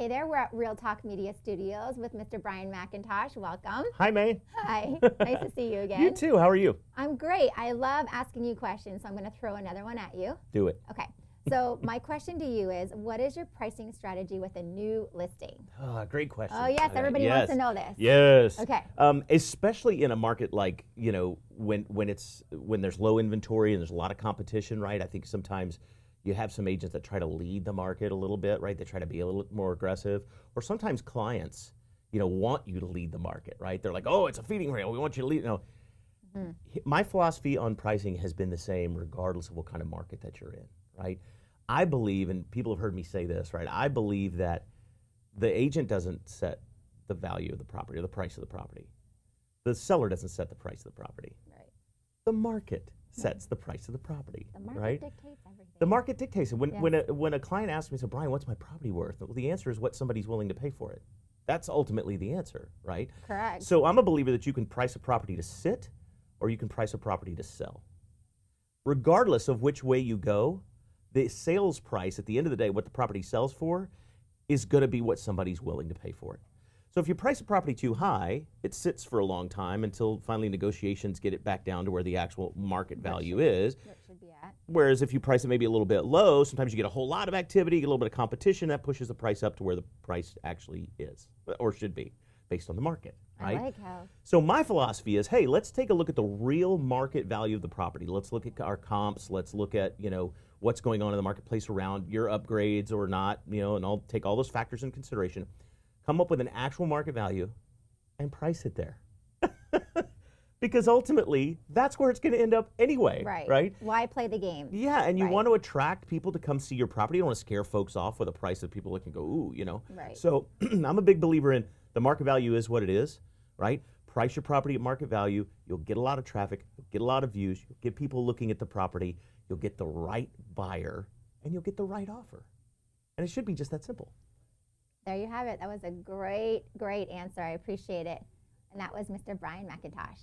Hey there, we're at Real Talk Media Studios with Mr. Brian McIntosh. Welcome. Hi, May. Hi, nice to see you again. You too. How are you? I'm great. I love asking you questions, so I'm going to throw another one at you. Do it. Okay. So my question to you is, what is your pricing strategy with a new listing? Great question. Oh, yes, everybody wants to know this. Yes. Okay. Especially in a market like, when there's low inventory and there's a lot of competition, right? I think sometimes you have some agents that try to lead the market a little bit, right? They try to be a little more aggressive. Or sometimes clients, want you to lead the market, right? They're like, oh, it's a feeding rail. We want you to lead. No. My philosophy on pricing has been the same regardless of what kind of market that you're in, right? I believe, and people have heard me say this, right? I believe that the agent doesn't set the value of the property or the price of the property. The seller doesn't set the price of the property. Right. The market sets the price of the property. The market right? dictates everything. The market dictates it. Yes. When a client asks me, so Brian, what's my property worth? Well, the answer is what somebody's willing to pay for it. That's ultimately the answer, right? Correct. So I'm a believer that you can price a property to sit or you can price a property to sell. Regardless of which way you go, the sales price at the end of the day, what the property sells for, is going to be what somebody's willing to pay for it. So if you price a property too high, it sits for a long time until finally negotiations get it back down to where the actual market value is. Where it should be at. Whereas if you price it maybe a little bit low, sometimes you get a whole lot of activity, get a little bit of competition, that pushes the price up to where the price actually is, or should be, based on the market, right? I like how. So my philosophy is, hey, let's take a look at the real market value of the property. Let's look at our comps. Let's look at, what's going on in the marketplace around your upgrades or not, and I'll take all those factors into consideration. Come up with an actual market value and price it there. Because ultimately, that's where it's going to end up anyway. Right? Why play the game? Yeah, and you Right. want to attract people to come see your property. You don't want to scare folks off with a price that people look and go, ooh, Right. So I'm a big believer in the market value is what it is, right? Price your property at market value. You'll get a lot of traffic. You'll get a lot of views. You'll get people looking at the property. You'll get the right buyer, and you'll get the right offer. And it should be just that simple. There you have it. That was a great, great answer. I appreciate it. And that was Mr. Brian McIntosh.